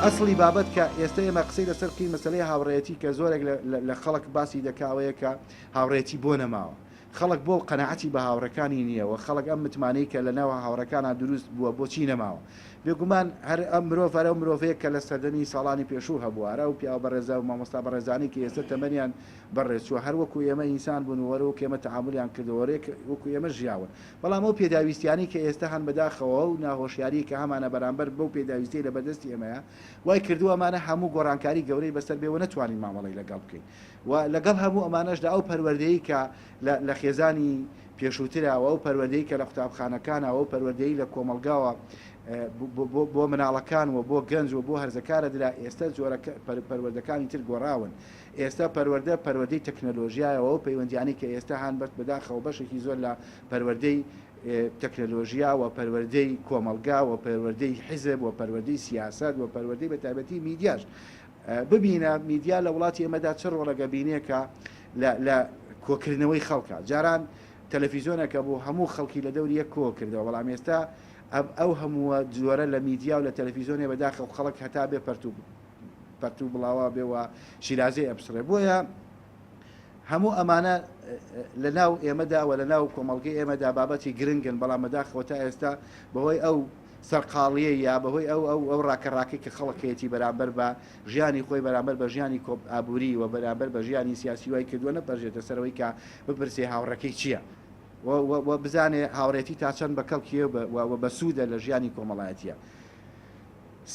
ئەسڵی بابەت کە ئێستا ئێمە قسەی لەسەر بکەین مەسەلەی هاوڕێتی کە زۆرێک لە خەڵک باسی دەکاوەیە کە هاوڕێتی بۆ نەماوە. خەڵک بۆ قەنەعەتی بە هاوڕەکانی نییەوە، خەڵک ئەم متمانەی کە لەناوە هاوڕەکانە دروست بووە بۆچی نەماوە. بێگومان هەر ئەم مرۆڤ هەرە مرۆڤەیە کە لە سەردەمی ساڵانی پێشوو هەبووارە و پیاوە بەڕێزە و مامۆستا بەڕێزانی کە ئێستا تەمەنیان بەڕێچووە هەر وەکو ئێمە ئینسان بوون وەرەوە کە ئێمە تەعاملیان کردوەرێک وەکو ئێمە ژیاوە. بەڵام ئەو پێداویستیانی کە ئێستا هەن بەداخەوە و ناهۆشیاری کە هەمانە بەرامبەر بەو پێداویستی لە بەدەستی ئێمەیە وای کردووە ئەمانە هەموو گۆڕانکاری گەورەی بەسەر بێەوە نەتوانین مامەڵی لەگەڵ بکەین و لەگەڵ هەموو ئەمانەشدا ئەو پەروەردەیی کە لە خێزانی پێشووتراوە ئەو پەروەردەیی کە لە قوتابخانەکانەوە و پەروەردەیی لە کۆمەلگاوە بۆ مناڵەکان و بۆ گەنج و بۆ هەرزەکارە درا ئێستا جۆرە پەروەردەکانی تر گۆڕاون. ئێستا پەروەردەی تەکنەلۆژیایەوە و پەیوەندیانی کە ئێستا هەن بەست بەداخەوە بەشێکی زۆر لە پەروەردەی تەکنەلۆژیا و پەروەردەی کۆمەلگا و پەروەردەی حیزب و پەروەردەی سیاست و پەروەردەی بەتایبەتی میدیاش. ببینە میدیا لە وڵاتی ئێمەدا چ ڕۆڵەگە بینێکە لە کۆکردنەوەی خەڵکە. جاران تەلەڤیزۆنەکە بۆ هەموو خەڵکی لە دەوری یەک کۆ کردەوە، بەڵام ئێستا ئەو هەمووە جۆرە لە میدیا و لە تەلەڤیزۆنێ بەداخەو خەڵک هەتا بێ پەرتوو بڵاوە بێەوە شیرازەی ئەبسڕێ. بۆیە هەموو ئەمانە لە ناو ئێمەدا و لە ناو کۆمەڵگەی ئێمەدا بابەتی گرنگن، بەڵام بەداخەوە تا ئێستا بەهۆی ئەو سەرقاڵیە یا بەهۆی ئەو ڕاکەڕاکی کە خەڵکێتی بەرامبەر بە ژیانی خۆی بەرامبەر بە ژیانی ئابووری و بەرامبەر بە ژیانی سیاسی وای کردووە نەپەرژێتە سەرەوەی کە بپرسێ هاوڕەکەی چییە و بزانێ هاوڕێتی تا چەند بە کەڵکیە و بە سوودە لە ژیانی کۆمەڵایەتیە.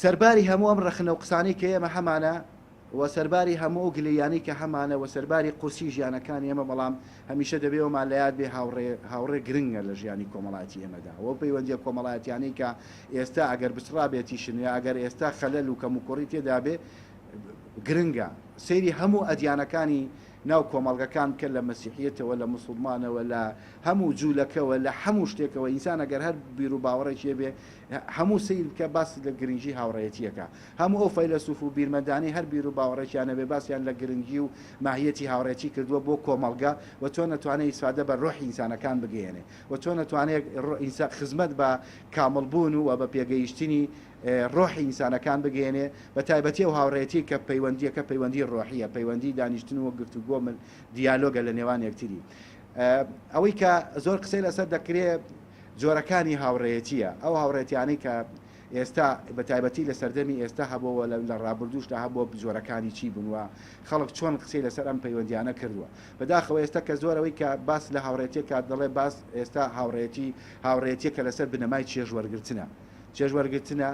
سەرباری هەموو ئەم ڕەخنە و قسانەی کە ئێمە هەمانە و سەرباری هەموو گلەیانی کە هەمانە و سەرباری قوسی ژیانەکانی ئێمە، بەڵام هەمیشە دەبێەوەمان لە یاد بێ هاوڕێ گرنگە لە ژیانی کۆمەڵایەتی ئێمەدا. وە پەیوەندیە کۆمەڵایەتیانی کە ئێستا ئەگەر بسڕابێتیشن یا ئەگەر ئێستا خەلەل و کەموکۆڕی تێدا بێ گرنگە. سەیری هەموو ئەدیانەکانی ناو کۆمەڵگەکان کە لە مەسیحیەتەوە لە موسڵمانەوە لە هەموو جوولەکەوە لە هەموو شتێکەوە ئینسان ئەگەر هەر بیر و باوەڕێکی بێ هەموو سیر بکە باس لە گرنگی هاوڕێتیەکە. هەموو ئەو فەیلسوف و بیرمەندانی هەر بیر و باوەڕێکیانە بێ باسییان لە گرنگی و ماهیەتی هاوڕێتی کردووە بۆ کۆمەڵگە و تۆ نەتوانێت ئیسفادە بە ڕۆحی ئینسانەکان بگەێنێ و تۆ نەتوانێت خزمەت بە کامەڵبوون و بە پێگەیشتنی ڕۆحی ئینسانەکان بگەێنێ بە تایبەتی و هاوڕێتی کە پەیوەندیەکە پەیوەندی ڕۆحیە، پەیوەندی دانیشتن و گفتوگۆ من دیالۆگە لە نێوان یەکتری. ئەوەی کە زۆر قسەی لەسەر دەکرێت جۆرەکانی هاوڕێتیە، ئەو هاوڕێتیانەی کە ئێستا بە تایبەتی لە سەردەمی ئێستا هەبەوە لە ڕابردوشدا هەبووە جۆرەکانی چی بوونوە خەڵک چۆن قسەی لەسەر ئەم پەیوەندیانە کردووە. بەداخەوە ئێستا کە زۆرەوەی کە باس لە هاوڕێتی کات دەڵێ باس ئێستا هاوڕێتی کە لەسەر بنەمای چێژوەرگرتنە چێژوەرگرتنە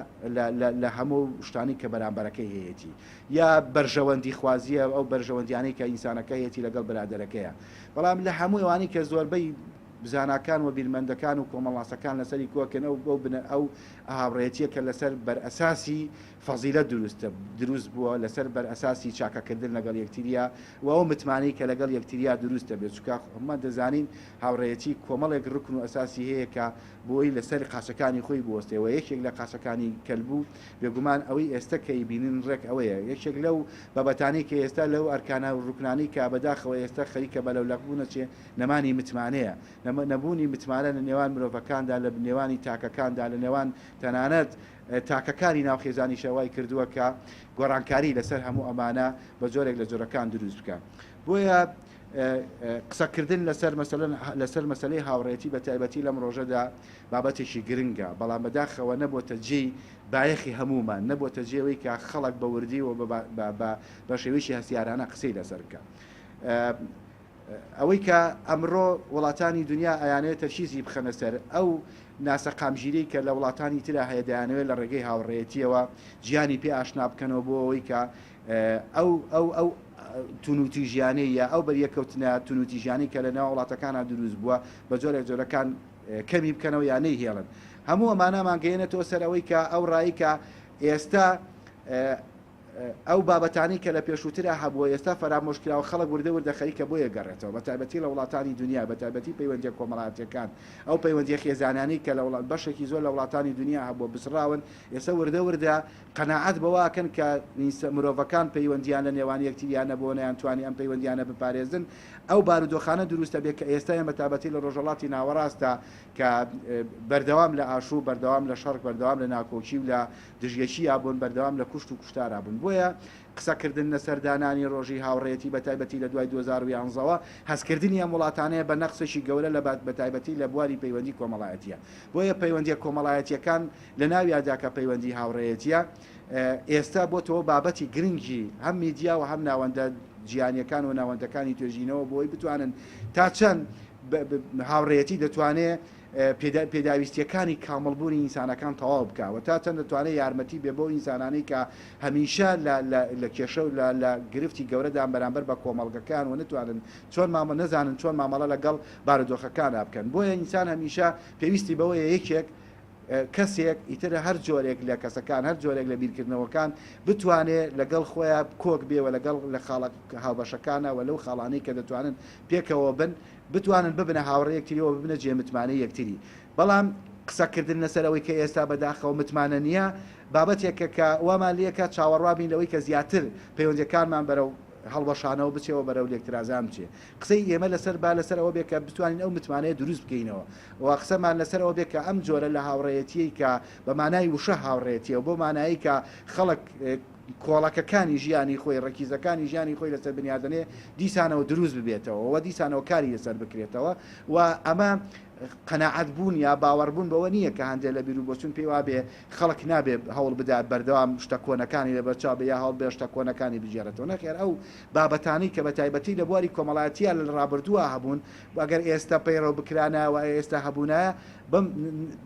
لە هەموو شتانی کە بەرامبەرەکەی هەیەی یا بەرژەوەندی خوازیە ئەو بەرژەوەندیانەی کە ئینسانەکە هەیەی لەگەڵ برادەرەکەیە. بەڵام لە هەموو ئەوانی کە زۆربەی بزاناکان و بیرمەندەکان و کۆمەڵاسەکان لەسەری کۆکن ئەو هاوڕێتیە کە لەسەر بەرئەساسی فەزیلە دروست بووە، لەسەر بەرئەساسی چاکەکردن لەگەڵ یەکتریە و ئەو متمانەی کە لەگەڵ یەکتریا دروستە بێت. چونکە هەمان دەزانین هاوڕێتی کۆمەڵێک ڕکن و ئەساسی هەیە کە بۆی لەسەر قاسەکانی خۆی بوەستەوە. یەکێک لە قاسەکانی کەلبوو بێگومان ئەوەی ئێستا کەی بینن ڕێک ئەوەیە، یەکێک لەو بەبەتانی کە ئێستا لەو ئەرکانە و ڕوکنانی کە بەداخەوە ئێستا خەریکە بەلەولەقبوونە چێ نەمانی متمانەیە، نەبوونی متمانە لە نێوان مرۆڤەکاندا، لە نێوانی تاکەکاندا، لە نێوان تەنانەت تاکەکانی ناوخێزانی شەوای کردووە کە گۆڕانکاری لەسەر هەموو ئەمانە بە جۆرێک لە جۆرەکان دروست بکە. بۆیە قسەکردن لەسەر مەسەلەی هاوڕێتی بە تایبەتی لەم ڕۆژەدا بابەتێکی گرنگە، بەڵام بەداخەوە نەبووتە جێی بایەخی هەمومان، نەبووتە جێەوەی کە خەڵک بە وردی و بە شێوەیەکی هەسیارانە قسەی لەسەر بکە. ئەوەی کە ئەمڕۆ وڵاتانی دنیا ئەیانەوێت تەرکیزی بخەنە سەر ئەو ناسەقامژیری کە لە وڵاتانی ترا هەیە دەیانەوێت لە ڕێگەی هاوڕێتیەوە گیانی پێ ئاشنا بکەنەوە بۆ ئەوەی کە ئەو تونوتی ژیانی یا ئەو بەریەکەوتنە تونوتی ژیانی کە لە ناو وڵاتەکانە دروست بووە بە جۆرەکان کەمی بکەنەوە یان نەیهێڵن. هەموو ئەمانەمان گەیەنێتەوە سەر ئەوەی کە ئەو ڕایی کە ئێستا ئەو بابەتانی کە لە پێشووترا هەبووە ئێستا فەرامۆشکراوە خەڵک وردە وردە خەریکە بۆیە گەڕێتەوە بە تایبەتی لە وڵاتانی دنیا بە تایبەتی پەیوەندی کۆمەڵایەتیەکان ئەو پەیوەندی خێزانانی کە لە وڵات بەشێکی زۆر لە وڵاتانی دنیا هەبووە بسراون ئێستا وردە وردە قەناعەت بەواکەن کە مرۆڤەکان پەیوەندیان لە نێوان یەکتریانە بۆ نەیانتوانی ئەم پەیوەندیانە بپارێزن ئەو بارودۆخانە دروستە بێت کە ئێستا ئێمە تایبەتی لە ڕۆژهەڵاتی ناوەڕاستە کە بەردەوام لە ئاشوو بەردەوام لە شەڕک بەردەوام لە ناکۆچی و لە دژیەکی یابوون بەردەوام لە کوشت و کوشتارا بوون بۆیە قسەکردن لە سەردانانی ڕۆژی هاوڕێتی بە تایبەتی لە دوای 2011ەوە هەستکردنی ئەم وڵاتانەیە بە نەخسێکی گەورە لە بە تایبەتی لە بواری پەیوەندی کۆمەڵایەتیە بۆیە پەیوەندی کۆمەڵایەتیەکان لە ناویادا کە پەیوەندی هاوڕێتیە ئێستا بۆتەوە بابەتی گرنگی هەم میدیا و هەم ناوەندە جیهانیەکان و ناوەندەکانی توێژینەوە بۆی بتوانن تا چەند هاوڕێتی دەتوانێت پێداویستیەکانی کامەڵبوونی ئینسانەکان تەواو بکەوە تا چەند دەتوانێت یارمەتی بێ بۆ ئینسانانەی کە هەمیشە لە کێشە و لە گرفتی گەورەدان بەرامبەر بە کۆمەڵگەکان و نتوانن چۆن نەزانن چۆن مامەڵە لەگەڵ بارودۆخەکانە بکەن بۆیە ئینسان هەمیشە پێویستی بەوەیە یەکێک کەسێک ئیترە هەر جۆرێک لە کەسەکان هەر جۆرێک لە بیرکردنەوەکان بتوانێت لەگەڵ خۆیان کۆک بێەوە لەگەڵ لە خاڵک هاوبەشەکانەوە لەو خاڵانەی کە دەتوانن پێکەوە بن بتوانن ببنە هاوڕێ یەکتریەوە ببنە جێ متمانەی یەکتری بەڵام قسەکردن لەسەرەوەی کە ئێستا بەداخەوە متمانە نییە بابەتێکە کە وامان لەکە چاوەڕوابین لەوەی کە زیاتر پەیوەندیەکانمان بەرەو هەڵبەشانەوە بچێەوە بەرەو لێکترازان بچێ قسەی ئێمە لەسەر با لەسەرەوە بێ کە بتوانین ئەو متمانەیە دروست بکەینەوە و قسەمان لەسەرەوە بێ کە ئەم جۆرە لە هاوڕێتی کە بە مانای وشە هاوڕێتیە و بۆ مانایی کە خەڵک کۆڵەکەکانی ژیانی خۆی ڕەکیزەکانی ژیانی خۆی لەسەر بنیادنێ دیسانەوە دروست ببێتەوە و دیسانەوە کاری لەسەر بکرێتەوە و ئەمە قەناعەت بوون یا باوەڕبوون بەوە نییە کە هەندێک لە بیرو بۆچون پێی وابێ خەڵک نابێ هەوڵ بدات بەردەوام شتە کۆنەکانی لە بەرچاو بە یا هەڵ بێ شتە کۆنەکانی بژێرێتەوە نەخێر ئەو بابەتانی کە بە تایبەتی لە بواری کۆمەڵایەتیە لە ڕابردووە هەبوون ئەگەر ئێستا پەیڕەو بکرانەوە ئێستا هەبوونایە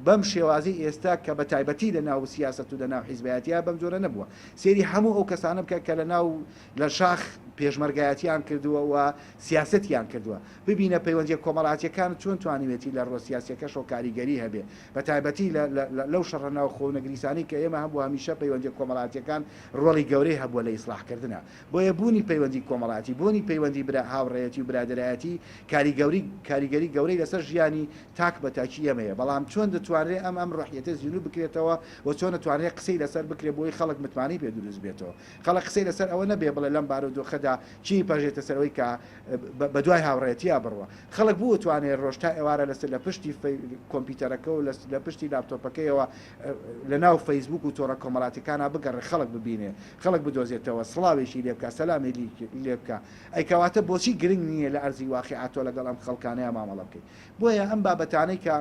بەم شێوازی ئێستا کە بە تایبەتی لە ناو سیاست و لە ناو حیزبایەتیە بەم جۆرە نەبووە سێری هەموو ئەو کەسانە بکە کە لە شاخ پێشمەرگایەتیان کردووە و سیاستیان کردووە ببینە پەیوەندی کۆمەڵایەتیەکان چۆن توانیوێتی لە ڕۆ سیاسیەکەش و کاریگەری هەبێ بە تایبەتی لەو شەڕەناو خۆنەگریسانی کە ئێمە هەبوو هەمیشە پەیوەندی کۆمەڵایەتیەکان ڕۆڵی گەورەی هەبووە لە ئیسلاحکردنە بۆیە بوونی پەیوەندی کۆمەڵایەتی بوونی پەیوەندی هاوڕێتی و برادەرایەتی کاریگەری گەورەی لەسەر ژیانی تاک بە تاکی ئێمەیە بەڵام چۆن دەتوانرێت ئەم ڕۆحیەتە زیینو بکرێتەوە و چۆن دەتوانرێت قسەی لەسەر بکرێت بۆی خەڵک متمانی پێ دروست بێتەوە خەڵک قسەی لەسەر ئەوە نەبێ بڵێ لەم بارودۆخەدا چی پەژێتە سەرەوەی کە بە دوای هاوڕێتیە بڕوە خەڵک بوو توانێت ڕۆژتا ئێوارە لەسەر لە پشتی کۆمپیوتەرەکە و لە پشتی لاپتۆپەکەیەوە لە ناو فەیسبوک و تۆڕە کۆمەڵاتیەکانە بگەڕێ خەڵک ببینێ خەڵک بدۆزێتەوە سڵاوێکی لێ بکە سەلامی لێ بکە ئەیکەواتە بۆچی گرنگ نییە لە ئەرزی واقعاتۆ لەگەڵ ئەم خەڵکانەیە مامەڵە بکەیت بۆیە ئەم بابەتانەی کە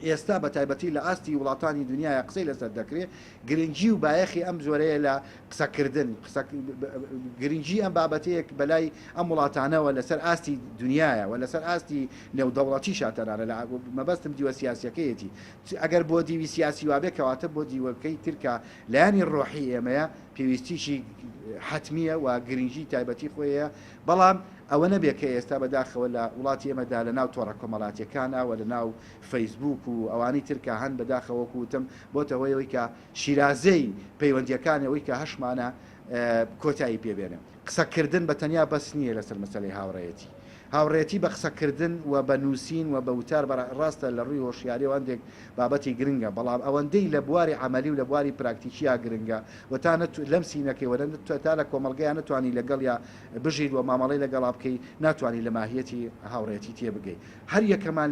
ئێستا بە تایبەتی لە ئاستی وڵاتانی دنیای قسەی لەسەر دەکرێت گرنگی و بایەخی ئەم زۆرەیە لە قسەکردن گرنگی ئەم بابەتەیەک بەلای ئەم وڵاتانەوە لەسەر ئاستی دنیاە و لەسەر ئاستی نێودەوڵەتی شاتەرانە لە مەبەستم دیوە سیاسەکەیەتی ئەگەر بۆ دیوی سیاسی وابێ کەواتە بۆ دیوەکەی ترکە لایانی ڕۆحی ئێمەیە پێویستیشی حتمیە و گرنگی تایبەتی خۆیە بەڵام ئەوە نەبێت کە ئێستا بەداخەوە لە وڵاتی ئێمەدا لە ناو تۆڕە کۆمەڵاتیەکانەوە لە ناو فەیسبوک و ئەوانی ترکە هەن بەداخەوە وتم بۆتەوەیەوەی کە شیرازەی پەیوەندیەکانەوەی کە هەشمانە کۆتایی پێبێنن قسەکردن بە تەنیا بەس نییە لەسەر مەسەلەی هاوڕێتی هاوڕێتی بە قسەکردن و بە نووسین و بە وتار ڕاستە لە ڕووی هۆشیاری و هەندێک بابەتی گرنگە بەڵام ئەوەندەی لە بواری عملی و لە بواری پراکتیکیا گرنگە و تا لەم سینەکەی وەرە تا لە کۆمەڵگەیان نتوانی لەگەڵ یا بژیت و مامەڵی لەگەڵا بکەی ناتوانانی لە ماهیەتی هاوڕێتی تێبگەی هەر یەکەمان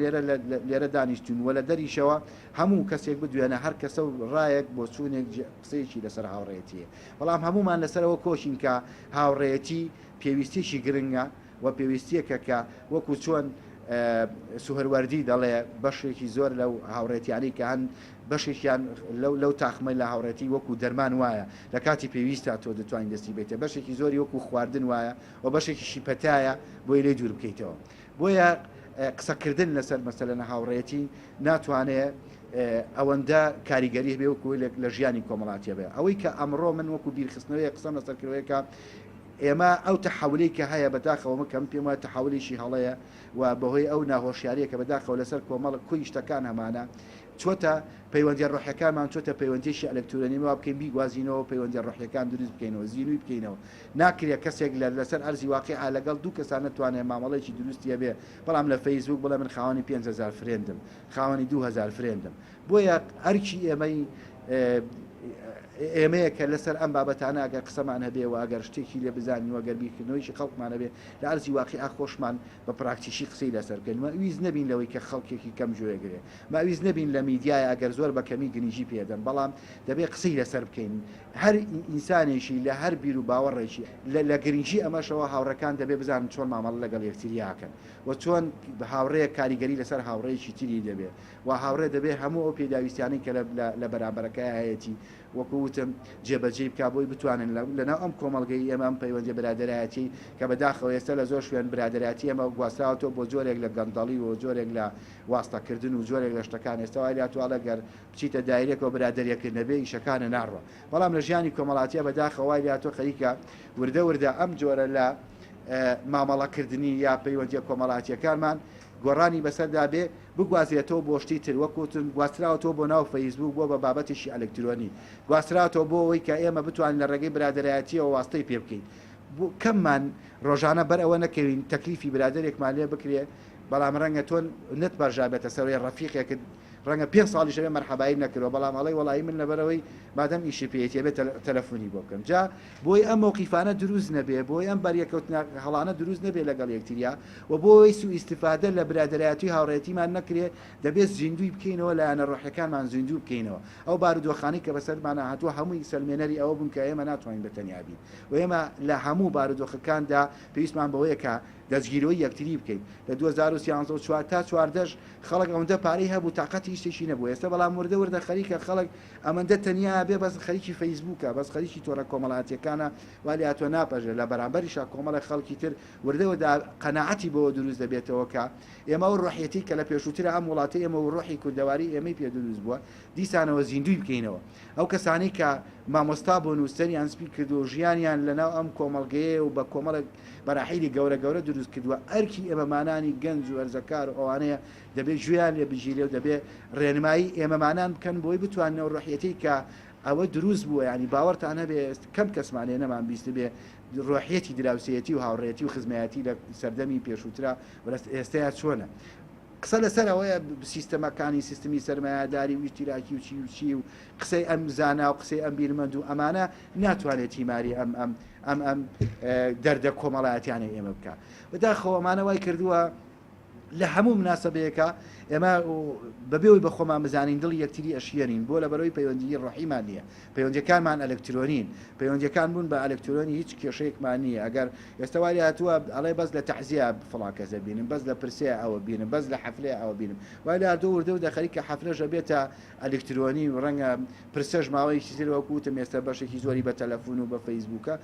لێرە دانیشتون وە لە دەریشەوە هەموو کەسێک بدوێنە هەر کەسە و ڕایەک بۆ چوونێک قسەیەکی لەسەر هاوڕێتیە بەڵام هەمومان لەسەرەوە کۆشین کە هاوڕێتی پێویستیشی گرنگە و پێویستیەکە کە وەکو چۆن سوهروەردی دەڵێ بەشێکی زۆر لەو هاوڕێتیانی کە هەن بەشێکیان لەو تاخمەی لە هاوڕێتی وەکو دەرمان وایە لە کاتی پێویستە تۆ دەتوانین دەستی بێتە بەشێکی زۆری وەکو خواردن وایە و بەشێکیشی پەتایە بۆی لێ دوور بکەیتەوە بۆیە قسەکردن لەسەر مەسەلە هاوڕێتی ناتوانێت ئەوەندە کاریگەری بێ وەکو لە ژیانی کۆمەڵاتیە بێ ئەوەی کە ئەمڕۆ من وەکو بیرخستنەوەی قسەم لەسەرکردەوەیەکە ئێمە ئەو تەحولی کە هەیە بەداخەوە کەم پێم وایە تەحولیشی هەڵەیە و بەهۆی ئەو ناهۆشیاریە کە بەداخەوە لەسەر کۆمەڵ کوی شتەکان هەمانە چۆتە پەیوەندی ڕۆحیەکانمان چۆتە پەیوەندیشی ئەلکترۆنیەوە بکەین بیگوازینەوە پەیوەندی ڕۆحیەکان دروست بکەینەوە زیینوی بکەینەوە ناکرێت کەسێک لەسەر ئەرزی واقعا لەگەڵ دوو کەسان نتوانێت مامەڵێکی دروستیە بێ بەڵام لە فەیسبوک بڵێ من خاوەنی 5,000 فرێندم خاوەنی 2,000 فرێندم بۆیە ئەرکی ئێمەیە کە لەسەر ئەم بابەتانە ئەگەر قسەمان هەبێەوە ئەگەر شتێکی لێ بزانین وەگەر بیرکردنەوەیشی خەڵکمانە بێ لە ئەرزی واقعا خۆشمان بە پراکتیشی قسەی لەسەر بکەین مەویست نەبین لەوەی کە خەڵکێکی کەم گوێگرێ ماویست نەبین لە میدیای ئەگەر زۆر بە کەمی گنیژی پێدەن بەڵام دەبێت قسەی لەسر بکەین هەر ئینسانێکی لە هەر بیر و باوەڕێکی لە گرنگی ئەمەشەوە هاوڕەکان دەبێت بزانن چۆن مامەڵ لەگەڵ یەکتریاکەن و چۆن هاوڕەیە کاریگەری لەسەر هاوڕێیەکی تری دەبێت و هاوڕێ دەبێت هەموو ئەو پێداویستیانەی کە لە بەرامبەرەکە هەیەی وەکوتم جێبەجێ بکە بۆی بتوانن لەناو ئەم کۆمەڵگەی ئێمە ئەم پەیوەندی برادەرایەتی کە بەداخەوە ئێستا لە زۆر شوێن برادەراتی ئەمە گواستراوەوە بۆ جۆرێک لە گەندەڵی و جۆرێک لە واستەکردن و جۆرێک لە شتەکان ئێستا وای لاتوانە گەر بچیتە دایرێکەوە برادەریەکرد نەبێ ئیشەکانە ناڕوە بەڵام لە ژیانی کۆمەڵاتیە بەداخەوە وای لاتۆ خەریکە وردە ئەم جۆرە لە مامەڵەکردنی یا پەیوەندی کۆمەڵاتیەکانمان گۆڕانی بەسەردا بێ بگوازرێتەوە بۆ شتی تر وەکوتن گواستراوەوە بۆ ناو فەیسبوک بۆ بە بابەتێکی ئەلکترۆنی گواستراوەوە بۆ ئەوەی کە ئێمە بتوانین لە ڕێگەی برادەرایەتیەوە واستەی پێ بکەین کەممان ڕۆژانە بەر ئەوە نەکەوین تەکلیفی برادێکمان لێ بکرێ بەڵام ڕەنگە تۆن نت بەرژابێتە سەروی ڕەفیقێکت ڕەنگە 5 ساڵی شەوێ مەرحەبایی نەکردەوە بەڵام هەڵی وەڵایی من لەبەرەوەی بادەم ئیشی پێێتی بێت تەلەفۆنی بۆ بکەم جا بۆی ئەم موقیفانە دروست نەبێ بۆی ئەم بەریەکەوتنە هەڵانە دروست نەبێ لەگەڵ یەکتریا و بۆی سوء ئیستیفادە لە برادەرایەتی هاوڕێتیمان نەکرێت دەبێت زیندوی بکەینەوە لایەنە ڕۆحیەکانمان زیندوو بکەینەوە ئەو بارودۆخانی کە بەسەرمانە هاتووە هەمووی سەلمێنەری ئەوە بوون کە ئێمە ناتوانین بەتەنیا بین و ئێمە لە هەموو بارودۆخەکاندا پێویستمان بەوەیە کە دەستگیرەوەی یەکتری بکەین لە 2014 تا 14 خەڵک ئەوەندە پارەی هەبوو تااقەتی هیچێکی نەبوو ئێستا بەڵام وردە خەریکە خەڵک ئەمەندە تەنیا بێ بەس خەریکی فەیسبووکە بەس خەریکی تۆڕە کۆمەڵاتیەکانە ولی هاتووە ناپەژێ لە بەرامبەریشا کۆمەڵە خەڵکی تر وردەوەدا قەناعەتی بەوە دروست دەبێتەوە کە ئێمە و ڕۆحیەتی کە لە پێشووترە ئەم وڵاتی ئێمە و ڕۆحی کوردەواری ئێمەی پێ دروست بووە دیسانەوە زیندوی بکەینەوە ئەو کەسانی کە مامۆستا بۆ نووسەریان سپی کردو و ژیانیان لەناو ئەم کۆمەڵگەیە و بە کۆمەڵک بەراحیلی گەورە دروست کردووە ئەرکی ئێمەمانانی گەنج و ئەرزەکار و ئەوانەیە دەبێت ژویان لێ بژیرێ و دەبێت ڕێنمایی ئێمەمانان بکەن بۆی بتوانەوە ڕۆحیەتی کە ئەوە دروست بووە ینی باوەڕتان هەبێ کەم کەسمانێ نەمان بیست بێ ڕۆحیەتی دراوسەتی و هاوڕێتی و خزمەتی لە سەردەمی پێشووترا ئێستایا چۆنە قسە لەسەر ئەوەیە سیستەمەکانی سیستمی سەرمایه‌داری و ئیشتیراکی و چی و قسەی ئەم زانا و قسەی ئەم بیرمەند و ئەمانە ناتوانێت تیماری ئەم دەردە کۆمەڵایەتیانە ئێمە بکە بەداخەوەمانە وای کردووە لە هەموو مناسبەیەکە ئێمە بەبێەوەی بە خۆمان بزانین دڵی یەکتری ئەشیێنین بۆ لەبەرەوەی پەیوەندی ڕۆحیمان نییە پەیوەندیەکانمان ئەلکترۆنین پەیوەندیەکان بوون بە ئەلکترۆنی هیچ کێشەیەکمان نییە ئەگەر ئێستا وای هاتووە ئەڵێ بەس لە تەحزیە فڵان کەسە بینم بەس لە پرسێ ئەوە بینم بەس لە حەفلێ ئەوە بینم وای لە هەردوو وردە خەریکە حەفلەژە بێتە ئەلکترۆنی و ڕەنگە پرسەش ماوەیەکی تر وەکوتم ئێستا بەشێکی زۆری بە تەلەفۆن و بە فەیسبووکە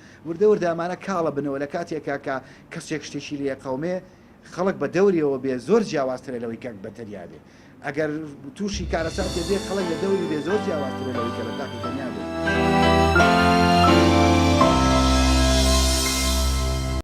وردە ئەمانە کاڵە بنەوە لە کاتێکا کە کەسێک شتێکی لێ قەومێ خەڵک بە دەوریەوە بێ زۆر جیاوازترە لەوەی کەک بەتەریا بێ ئەگەر تووشی کارەسات بێ خەڵک لە دەوری بێ زۆر جیاوازترە لەوەی کە بە تاقی تەنیا بێ